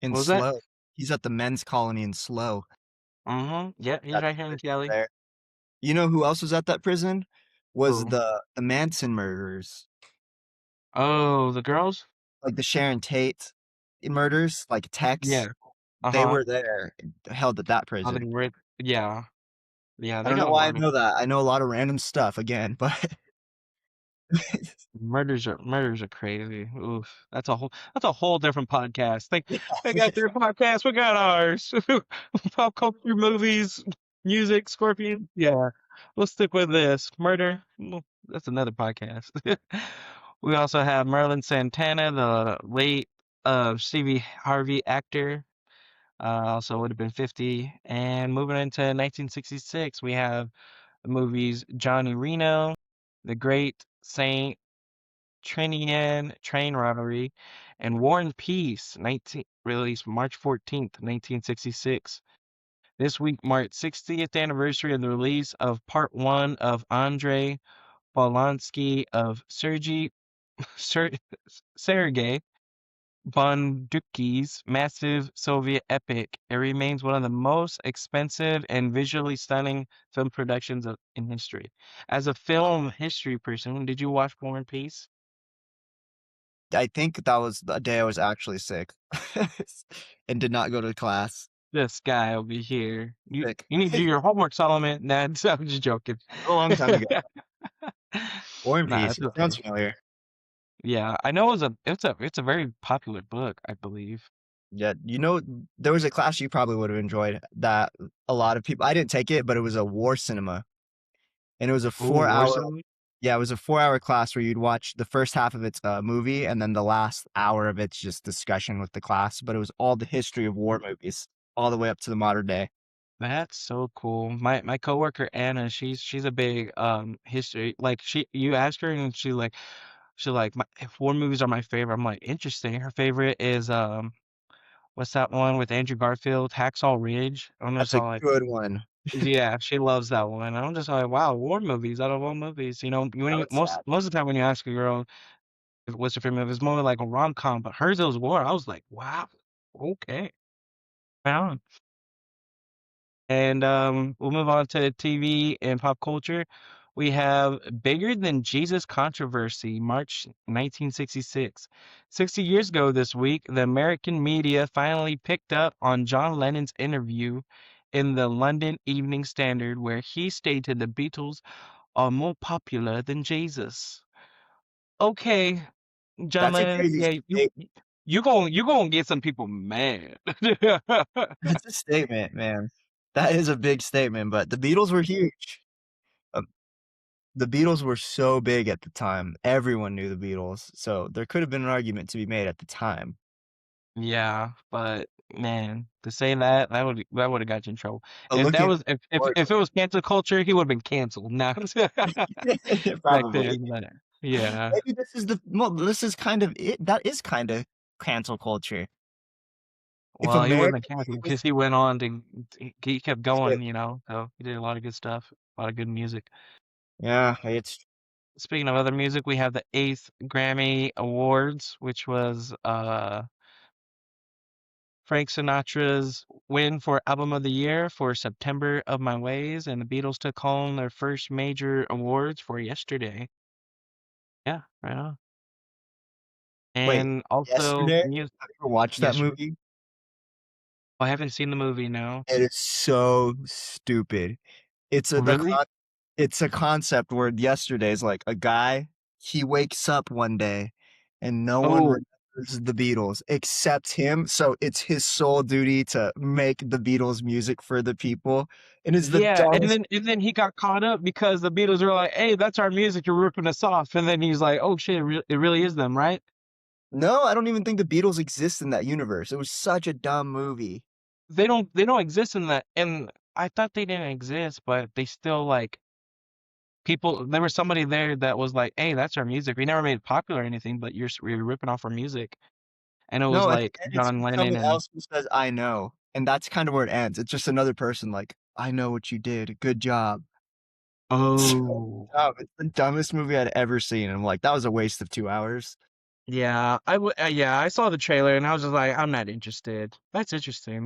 in What was that? Slow. He's at the men's colony in Slow. Mm-hmm. Yeah, he's That's right the here in prison Cali. there. You know who else was at that prison? was Who? the Manson murders, Oh, the girls? like the Sharon Tate murders, like Tex. Yeah. They Uh-huh. were there, held at that Oh, they prison. were, yeah. Yeah, I they don't know got a why I lot of know that. I know a lot of random stuff again, but murders are crazy. Oof. That's a whole different podcast. They got their podcast, we got ours. Pop culture, movies, music, Scorpion. Yeah. We'll stick with this. Murder. Well, that's another podcast. We also have Merlin Santana, the late Stevie Harvey actor. Also would have been 50. And moving into 1966, we have the movies Johnny Reno, The Great Saint Trinian Train Robbery, and War and Peace, 19 released March 14th, 1966. This week marked 60th anniversary of the release of Part 1 of Andrei Polanski of Ser- Sergei Bonduki's massive Soviet epic. It remains one of the most expensive and visually stunning film productions in history. As a film history person, did you watch War and Peace? I think that was the day I was actually sick and did not go to class. This guy over here. You Sick. you need to do your homework, Solomon. Nah, I'm just joking. A long time ago. War and Nah, Peace. it's It sounds okay. familiar. Yeah, I know it's a very popular book, I believe. Yeah, there was a class you probably would have enjoyed that a lot of people. I didn't take it, but it was a war cinema, and it was a Oh, 4 hour. Warzone? Yeah, it was a 4 hour class where you'd watch the first half of its movie, and then the last hour of it's just discussion with the class. But it was all the history of war movies, all the way up to the modern day. That's so cool. My coworker Anna, she's a big history, like you ask her and she like my if war movies are my favorite. I'm like, interesting. Her favorite is what's that one with Andrew Garfield, Hacksaw Ridge? I'm just That's a all like, good one. yeah, she loves that one. I'm just like, wow, war movies out of all movies. That was sad. Most of the time when you ask a girl what's her favorite movie, it's more like a rom-com, but hers was war. I was like, wow, okay. Wow. And we'll move on to TV and pop culture. We have Bigger Than Jesus Controversy, March 1966. 60 years ago this week, the American media finally picked up on John Lennon's interview in the London Evening Standard, where he stated the Beatles are more popular than Jesus. Okay, John That's a Lennon, crazy yeah, state. you gonna get some people mad. That's a statement, man. That is a big statement. But the Beatles were huge. Um, the Beatles were so big at the time. Everyone knew the Beatles, so there could have been an argument to be made at the time. Yeah, but man, to say that would have got you in trouble. But If that looking was forward, if it was cancel culture, he would have been canceled. Now back probably. then, but yeah. Maybe this is kind of it. That is kind of cancel culture. If Well, he wouldn't have American canceled media was because he went on to he kept shit. going, so he did a lot of good stuff, a lot of good music. Yeah, it's Speaking of other music, we have the eighth Grammy Awards, which was Frank Sinatra's win for Album of the Year for September of My Ways, and the Beatles took home their first major awards for yesterday. Yeah, right on. wait, And also yesterday? music. Have you ever watched that Yesterday. movie? I haven't seen the movie now. It is so stupid. It's a the Really? con it's a concept where yesterday is like a guy, he wakes up one day and no one Oh, remembers the Beatles except him, so it's his sole duty to make the Beatles music for the people. It is the yeah. And dumbest. then he got caught up because the Beatles were like, "Hey, that's our music. You're ripping us off." And then he's like, "Oh shit, it really is them, right?" No, I don't even think the Beatles exist in that universe. It was such a dumb movie. They don't exist in that. And I thought they didn't exist, but they still like people. There was somebody there that was like, "Hey, that's our music. We never made it popular or anything, but you're ripping off our music." And it was No, at the like end, it's John just Lennon someone and else who says, "I know," and that's kind of where it ends. It's just another person like, "I know what you did. Good job." So oh dumb. It's the dumbest movie I'd ever seen. I'm like, that was a waste of 2 hours. yeah, I saw the trailer and I was just like, I'm not interested. That's interesting.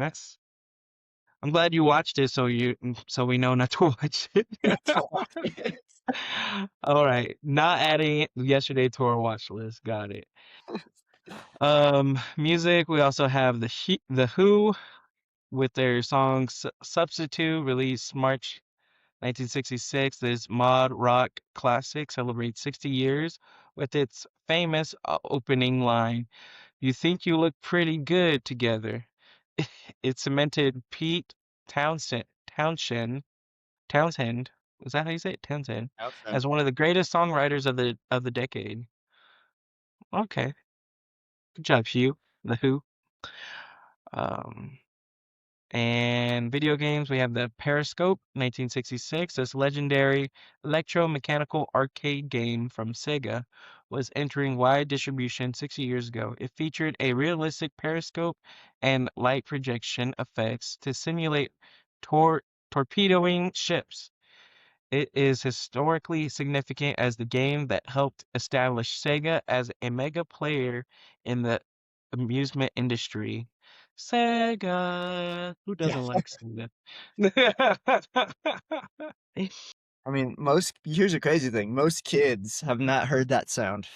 I'm glad you watched it so we know not to watch it. Don't watch it. All right, not adding yesterday to our watch list. Got it. Music. We also have the Who with their song "Substitute," released March 1966. This mod rock classic celebrates 60 years with its famous opening line, "You think you look pretty good together." It cemented Pete Townsend, is that how you say it? Townsend, Outstanding. as one of the greatest songwriters of the decade. Okay, good job, Hugh. The Who. Um, And video games, we have the Periscope, 1966. This legendary electromechanical arcade game from Sega was entering wide distribution 60 years ago. It featured a realistic periscope and light projection effects to simulate tor torpedoing ships. It is historically significant as the game that helped establish Sega as a mega player in the amusement industry. Sega. Who Yeah. doesn't like Sega? I mean, here's a crazy thing. Most kids have not heard that sound.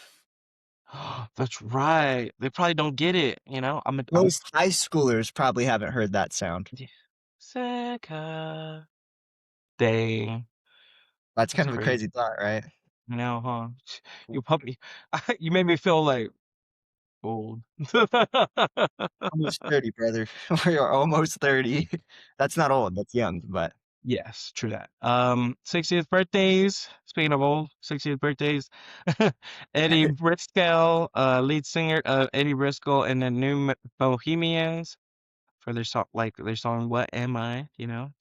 That's right. They probably don't get it, you know? Most high schoolers probably haven't heard that sound. Yeah. Sega. Dang. That's That's kind of a crazy. crazy thought, right? You know, huh? You puppy. You made me feel like old. Almost 30, brother. We are almost 30. That's not old, that's young, but Yes, true that. 60th birthdays. Speaking of old, 60th birthdays. Eddie Briscoe, lead singer of Eddie Briscoe and the New Bohemians, for their song "What Am I?"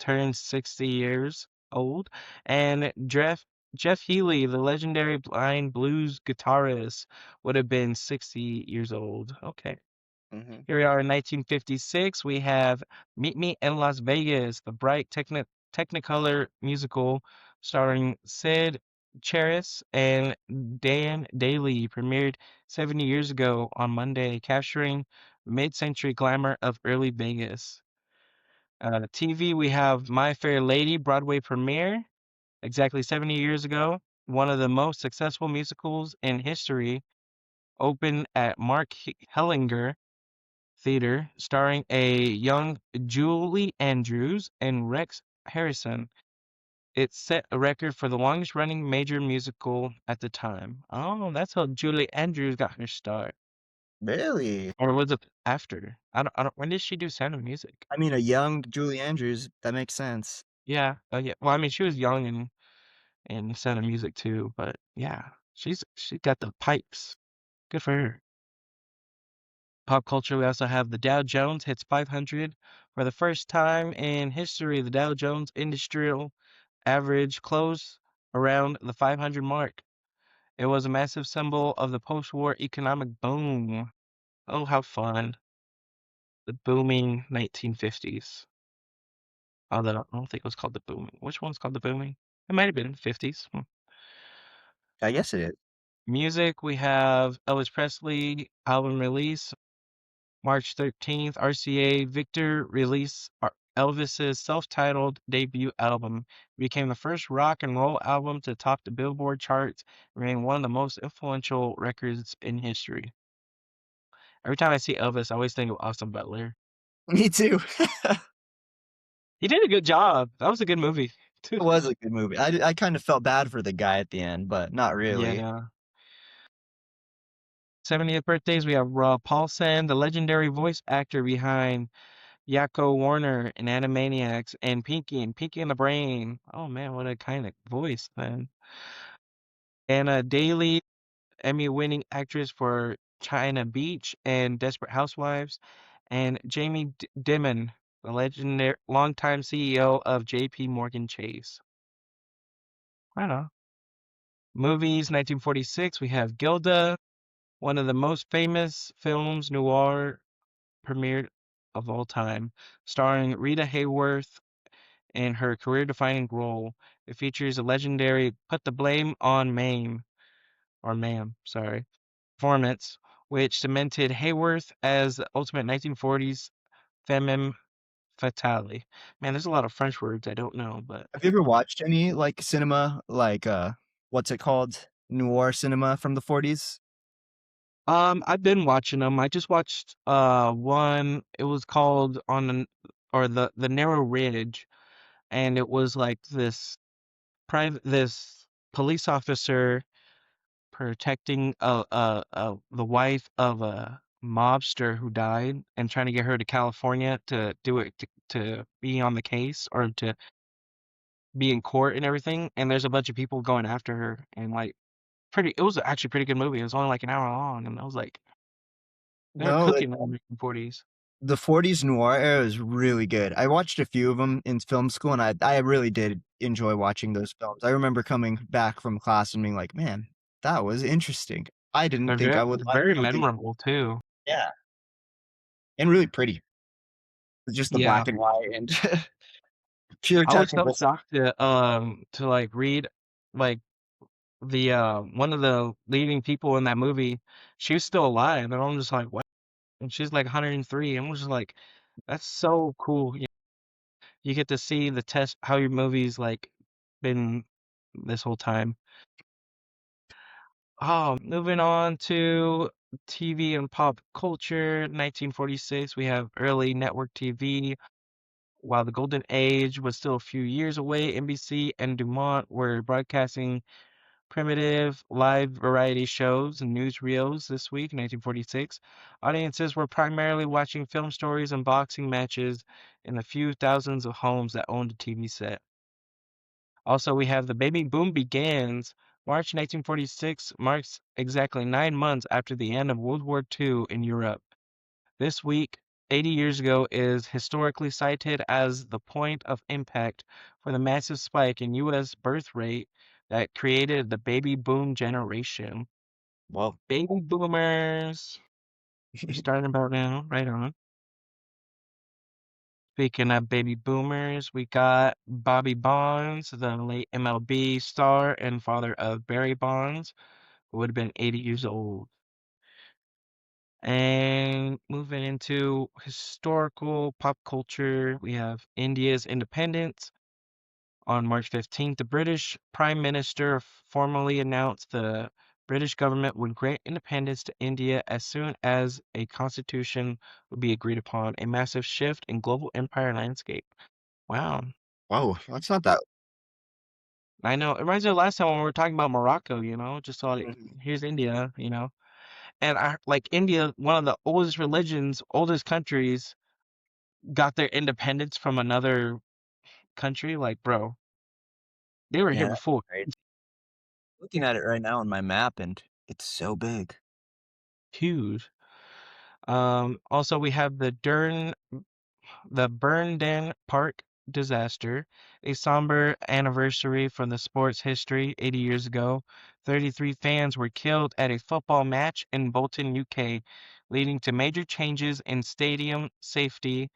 turned 60 years old, and Jeff Healey, the legendary blind blues guitarist, would have been 60 years old. Okay. mhm. Here we are in 1956. We have Meet Me in Las Vegas, the bright Technicolor musical starring Sid Charisse and Dan Daly, premiered 70 years ago on Monday, capturing mid-century glamour of early Vegas. TV, we have My Fair Lady Broadway premiere, exactly 70 years ago. One of the most successful musicals in history, opened at Mark Hellinger Theater, starring a young Julie Andrews and Rex Harrison. It set a record for the longest running major musical at the time. Oh, that's how Julie Andrews got her start. Really? Or was it after? I don't, when did she do Sound of Music? I mean, a young Julie Andrews, that makes sense. Yeah, yeah. Well, I mean, she was young in Sound of Music too, but yeah, she got the pipes. Good for her. Pop culture, we also have the Dow Jones hits 500 for the first time in history. The Dow Jones Industrial Average closed around the 500 mark. It was a massive symbol of the post-war economic boom. Oh, how fun. The booming 1950s. Although I don't think it was called the booming. Which one's called the booming? It might have been 50s. I guess it is. Music, we have Elvis Presley album release March 13th. RCA Victor released Elvis's self-titled debut album. It became the first rock and roll album to top the Billboard charts, and remain one of the most influential records in history. Every time I see Elvis, I always think of Austin Butler. Me too. He did a good job. That was a good movie. It was a good movie. I kind of felt bad for the guy at the end, but not really. Yeah. 70th birthdays, we have Rob Paulsen, the legendary voice actor behind Yakko Warner and Animaniacs and Pinky and the Brain. Oh man, what a kind of voice, man. Anna Daly, Emmy-winning actress for China Beach and Desperate Housewives, and Jamie Dimon, the legendary longtime CEO of J.P. Morgan Chase. Right on. Movies, 1946, we have Gilda, one of the most famous films noir premiered of all time, starring Rita Hayworth in her career-defining role. It features a legendary "Put the Blame on Mame" or Ma'am, sorry, performance, which cemented Hayworth as the ultimate 1940s femme fatale. Man, there's a lot of French words I don't know, but Have you ever watched any, like, cinema, like, what's it called? Noir cinema from the '40s? I've been watching them. I just watched one. It was called on the or the Narrow Ridge, and it was like this police officer protecting the wife of a mobster who died and trying to get her to California to do it to be on the case or to be in court and everything. And there's a bunch of people going after her and like pretty. It was actually a pretty good movie. It was only like an hour long, and I was like, they're No, cooking in the 40s. the '40s noir era is really good. I watched a few of them in film school, and I really did enjoy watching those films. I remember coming back from class and being like, "Man, that was interesting. I didn't They're think very I would like very something." memorable too. Yeah, and really pretty. Just the Yeah, black and white and pure I was so technical. shocked to like read like the one of the leading people in that movie. She was still alive, and I'm just like, what? And she's like 103. And I'm just like, that's so cool. You get to see the test how your movie's like been this whole time. Oh, moving on to TV and pop culture. 1946, we have early network TV. While the golden age was still a few years away, NBC and Dumont were broadcasting primitive live variety shows and newsreels this week, 1946. Audiences were primarily watching film stories and boxing matches in the few thousands of homes that owned a TV set. Also, we have the baby boom begins. March 1946 marks exactly 9 months after the end of World War II in Europe. This week, 80 years ago, is historically cited as the point of impact for the massive spike in U.S. birth rate that created the baby boom generation. Well, Baby boomers. We're starting about now, right on. Speaking of baby boomers, we got Bobby Bonds, the late MLB star and father of Barry Bonds, who would have been 80 years old. And moving into historical pop culture, we have India's independence. On March 15th, the British Prime Minister formally announced the British government would grant independence to India as soon as a constitution would be agreed upon, a massive shift in global empire landscape. Wow. whoa, that's not that. I know. It reminds me of last time when we were talking about Morocco, just like Mhm. here's India. And I like India, one of the oldest religions, oldest countries, got their independence from another country. Like, bro, they were here Yeah, that's before. crazy. Looking at it right now on my map, and it's so big. Huge. Also we have the Burnden Park disaster, a somber anniversary from the sport's history 80 years ago. 33 fans were killed at a football match in Bolton, UK, leading to major changes in stadium safety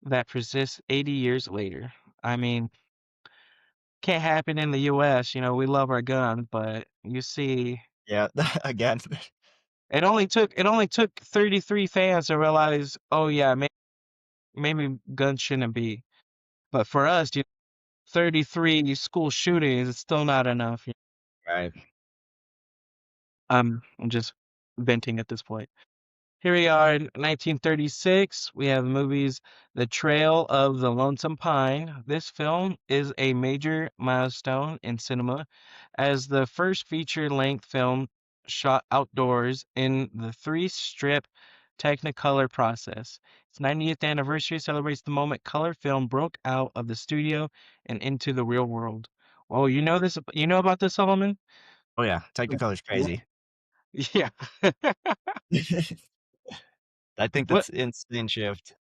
that persist 80 years later. I mean, can't happen in the US, we love our guns, but you see Yeah, again. it only took 33 fans to realize, oh yeah, maybe guns shouldn't be. But for us, 33 school shootings is still not enough. Right. I'm just venting at this point. Here we are in 1936. We have movies The Trail of the Lonesome Pine. This film is a major milestone in cinema as the first feature-length film shot outdoors in the three-strip Technicolor process. Its 90th anniversary celebrates the moment color film broke out of the studio and into the real world. Oh, you know this? You know about this, Solomon? Oh, yeah, Yeah. Technicolor's Yeah. crazy. Yeah. I think What that's insane shift.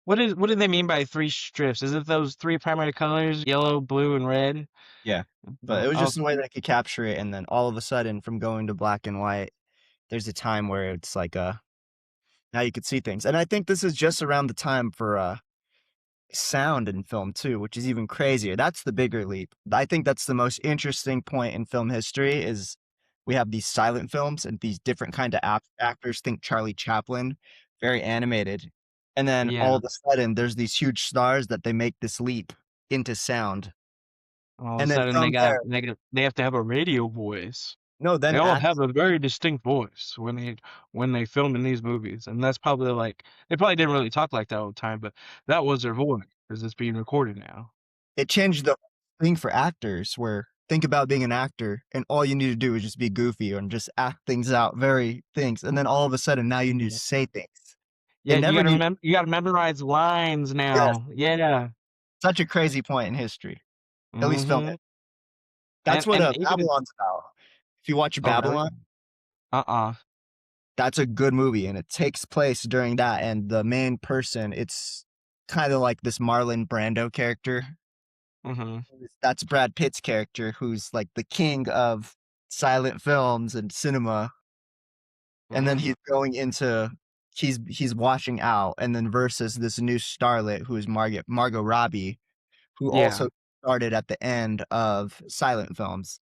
what do they mean by three strips? Is it those three primary colors, yellow, blue, and red? Yeah, but it Oh, was just the way okay. that I could capture it, and then all of a sudden, from going to black and white, there's a time where it's like, now you could see things, and I think this is just around the time for, sound in film too, which is even crazier. That's the bigger leap. I think that's the most interesting point in film history is we have these silent films and these different kind of actors. Think Charlie Chaplin, very animated. and then all Yeah. of a sudden there's these huge stars that they make this leap into sound. All of a And then sudden from there, they have to have a radio voice. no, They then all act have a very distinct voice when they film in these movies, and that's probably like they probably didn't really talk like that all the time, but that was their voice because it's being recorded now. it changed the thing for actors where think about being an actor and all you need to do is just be goofy and just act things out, very things. And then all of a sudden now you need to Yeah. say things. They Yeah, never need you gotta memorize lines yes, now. Yeah. such a crazy point in history, at least film Mhm. it. That's what, And even in Babylon's about. If you watch oh, really? Babylon, Uh-uh. that's a good movie, and it takes place during that, and the main person, it's kinda like this Marlon Brando character. Mhm. That's Brad Pitt's character, who's, like, the king of silent films and cinema, and then Mhm. he's washing out, and then versus this new starlet who is Margot Robbie, who Yeah. also started at the end of silent films.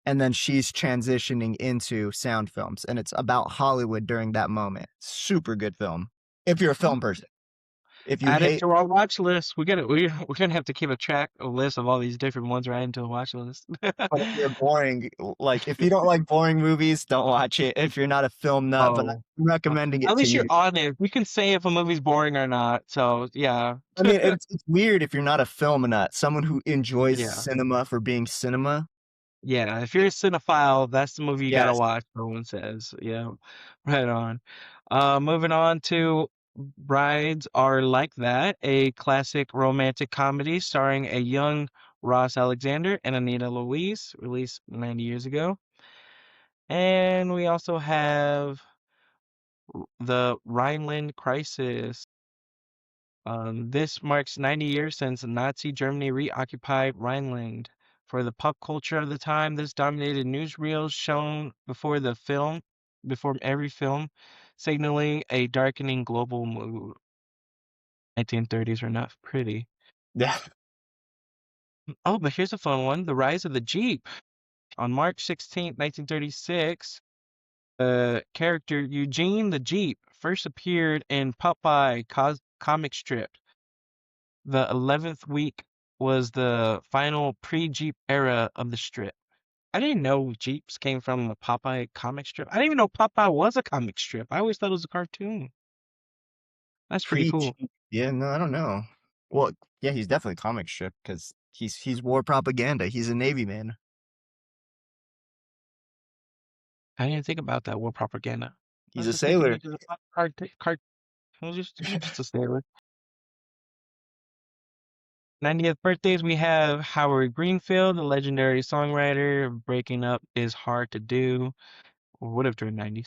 And then she's transitioning into sound films, and it's about Hollywood during that moment. Super good film, if you're a film Okay. person. If you Add it hate to our watch list. We're gonna have to keep a list of all these different ones right into a watch list. but if you're boring, like, if you don't like boring movies, don't watch it. If you're not a film nut, but I'm Oh, recommending at it to least you're you. honest. We can say if a movie's boring or not. So yeah, I mean, it's weird if you're not a film nut, someone who enjoys yeah, cinema for being cinema. yeah. If you're a cinephile, that's the movie you gotta Yes. watch. No one says, yeah, right on. Moving on to Brides Are Like That, a classic romantic comedy starring a young Ross Alexander and Anita Louise, released 90 years ago. And we also have the Rhineland Crisis. This marks 90 years since Nazi Germany reoccupied Rhineland. For the pop culture of the time, this dominated newsreels shown before every film, signaling a darkening global mood. 1930s were not pretty. Yeah. Oh, but here's a fun one: The Rise of the Jeep. On March 16th, 1936, the character Eugene the Jeep first appeared in Popeye comic strip. The 11th week was the final pre-Jeep era of the strip. I didn't know Jeeps came from the Popeye comic strip. I didn't even know Popeye was a comic strip. I always thought it was a cartoon. That's pretty cool. Preach. Yeah, no, I don't know. Well, yeah, he's definitely comic strip because he's war propaganda. He's a Navy man. I didn't think about that war propaganda. I He's was a just thinking sailor. he's just a cart. He was just a sailor. 90th birthdays, we have Howard Greenfield, the legendary songwriter. Breaking up is hard to do, or would have turned 90.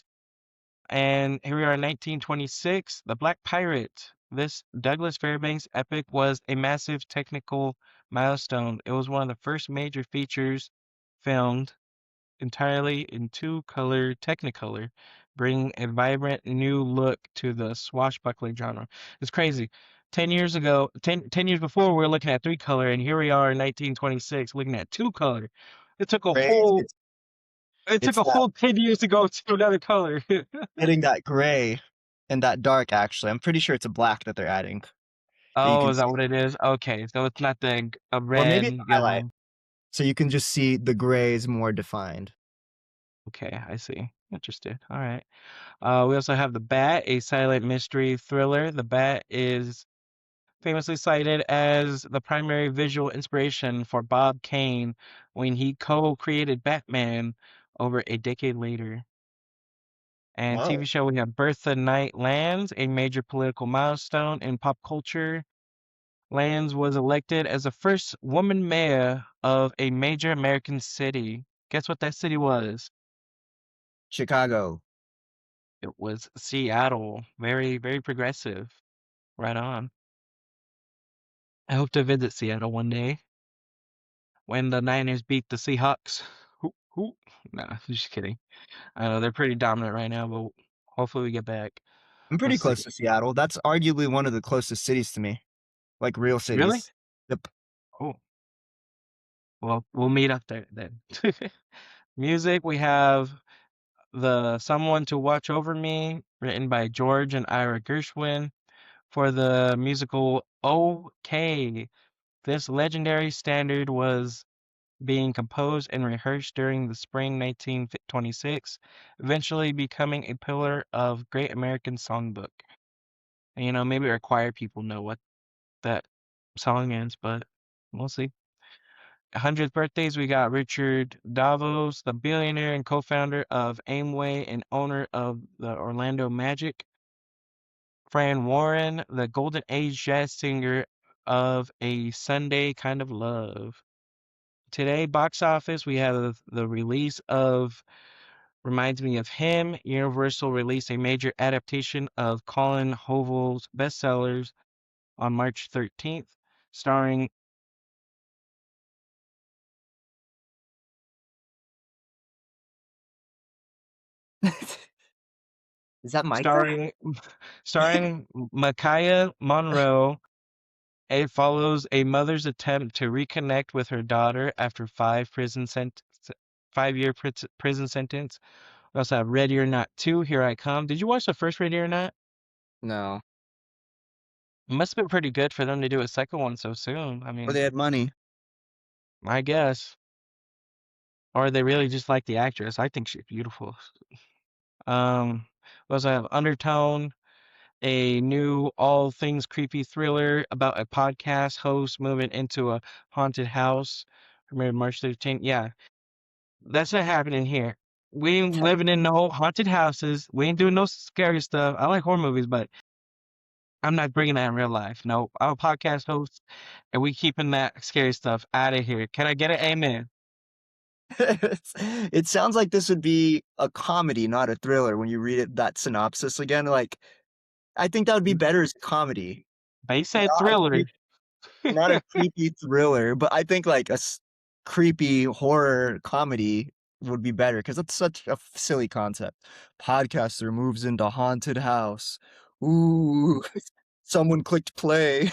And here we are in 1926, The Black Pirate. This Douglas Fairbanks epic was a massive technical milestone. It was one of the first major features filmed entirely in two-color Technicolor, bringing a vibrant new look to the swashbuckling genre. It's crazy. 10 years ago, 10 years before, we were looking at three-color, and here we are in 1926 looking at two-color. It took a Right? whole it took It's a that whole 10 years to go to another color. getting that gray and that dark, actually. I'm pretty sure it's a black that they're adding that you Oh, can is that see. what it is? Okay, so it's not a Or red, maybe it's a highlight. yellow. So you can just see the grays more defined. Okay, I see. Interested. All right. We also have The Bat, a silent mystery thriller. The Bat is famously cited as the primary visual inspiration for Bob Kane when he co-created Batman over a decade later. And TV Whoa. show, we have Bertha Knight Lands, a major political milestone in pop culture. Lands was elected as the first woman mayor of a major American city. Guess what that city was? Chicago. It was Seattle. Very, very progressive. Right on. I hope to visit Seattle one day when the Niners beat the Seahawks. Hoop, hoop. Nah, just kidding. I know they're pretty dominant right now, but hopefully we get back. I'm We'll pretty see. close to Seattle. That's arguably one of the closest cities to me, like real Really? cities. Yep. Oh, well, we'll meet up there then. Music, we have the Someone to Watch Over Me, written by George and Ira Gershwin. for the musical OK. This legendary standard was being composed and rehearsed during the spring 1926, eventually becoming a pillar of Great American Songbook. And, maybe our choir people know what that song is, but we'll see. 100th birthdays, we got Richard Davos, the billionaire and co-founder of Amway and owner of the Orlando Magic. Fran Warren, the golden age jazz singer of A Sunday Kind of Love. Today, box office, we have the release of Reminds Me of Him. Universal released a major adaptation of Colin Hoovel's bestsellers on March 13th, starring Is that Micah? starring starring Micaiah Monroe. It follows a mother's attempt to reconnect with her daughter after 5-year prison sentence. We also have Ready or Not 2, Here I Come. Did you watch the first Ready or Not? No. It must have been pretty good for them to do a second one so soon. I Or mean, they had money. I guess. Or they really just like the actress. I think she's beautiful. We also have Undertone, a new all things creepy thriller about a podcast host moving into a haunted house. Premiered March 13th. Yeah, that's not happening here. We ain't living in no haunted houses. We ain't doing no scary stuff. I like horror movies, but I'm not bringing that in real life. No, I'm a podcast host, and we keeping that scary stuff out of here. Can I get an amen? It sounds like this would be a comedy, not a thriller when you read that synopsis again. Like, I think that would be better as comedy, They said not a thriller. not a creepy thriller, but I think like creepy horror comedy would be better because that's such a silly concept. Podcaster moves into haunted house. Ooh, someone clicked play.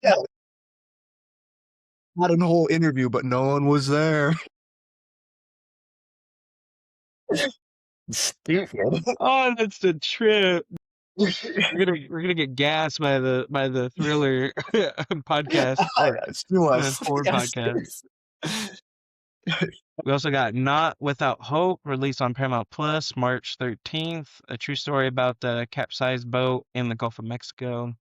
Yeah, had a whole interview, but no one was there. Stupid. Oh, that's the trip. We're gonna get gassed by the thriller podcast or Sue us. horror Yes. podcast. We also got Not Without Hope, released on Paramount Plus, March 13th. A true story about the capsized boat in the Gulf of Mexico.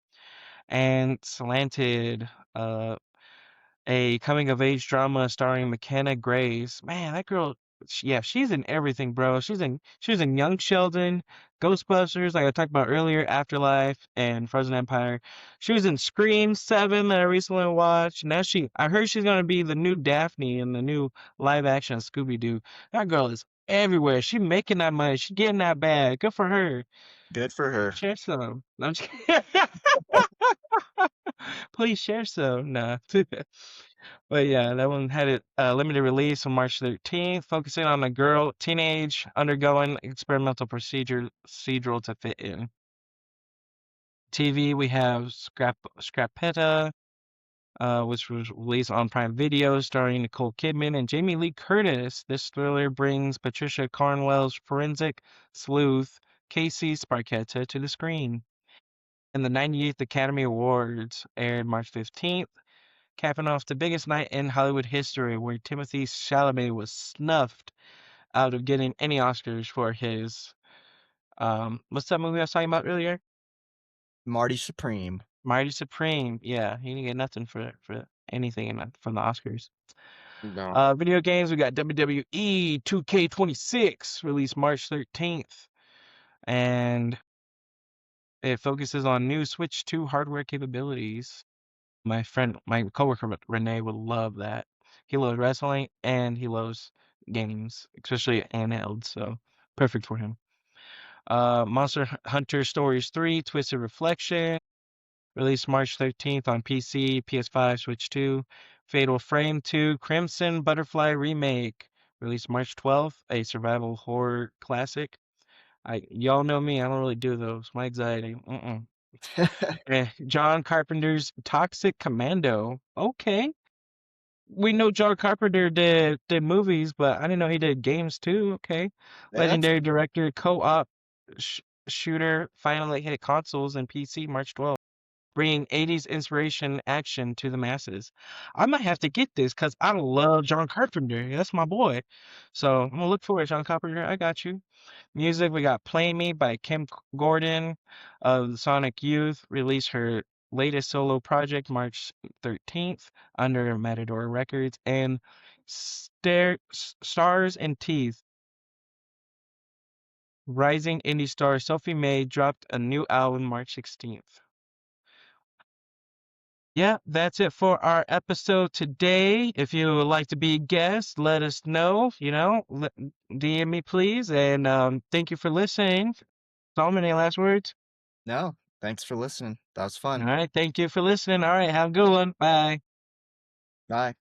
And Slanted, a coming of age drama starring McKenna Grace. Man, that girl, yeah, she's in everything, bro. She's in Young Sheldon, Ghostbusters, like I talked about earlier, Afterlife, and Frozen Empire. She was in Scream 7 that I recently watched. Now I heard she's gonna be the new Daphne in the new live action Scooby Doo. That girl is everywhere. She making that money. She getting that bag. Good for her. Good for her. Share some. No, I'm just kidding. Please share some. Nah. But yeah, that one had it limited release on March 13th, focusing on a girl, teenage, undergoing experimental procedural to fit in. TV, we have Scrapetta, which was released on Prime Video, starring Nicole Kidman and Jamie Lee Curtis. This thriller brings Patricia Cornwell's forensic sleuth, Casey Sparketta, to the screen. And the 98th Academy Awards aired March 15th, capping off the biggest night in Hollywood history, where Timothy Chalamet was snuffed out of getting any Oscars for his what's that movie I was talking about earlier? Marty Supreme. Mighty Supreme. Yeah, he didn't get nothing for anything from the Oscars. No. Video games, we got WWE 2K26 released March 13th, and it focuses on new Switch 2 hardware capabilities. My coworker Renee would love that. He loves wrestling and he loves games, especially handheld, so perfect for him. Monster Hunter Stories 3, Twisted Reflection, released March 13th on PC, PS5, Switch 2. Fatal Frame 2, Crimson Butterfly Remake, released March 12th, a survival horror classic. Y'all know me, I don't really do those. My anxiety. John Carpenter's Toxic Commando. Okay. we know John Carpenter did movies, but I didn't know he did games too. Okay, Yeah, that's legendary director, co-op sh shooter finally hit consoles and PC March 12th, bringing 80s inspiration action to the masses. I might have to get this because I love John Carpenter. That's my boy. So I'm gonna look for it, John Carpenter. I got you. Music, we got Play Me by Kim Gordon of the Sonic Youth, released her latest solo project March 13th under Matador Records, and Stars and Teeth, rising indie star Sophie May dropped a new album March 16th. Yeah, that's it for our episode today. If you would like to be a guest, let us know, DM me please, and thank you for listening. Solomon, any last words? no. Thanks for listening. That was All fun. right. Thank you for listening. All right. Have a good one. Bye. Bye.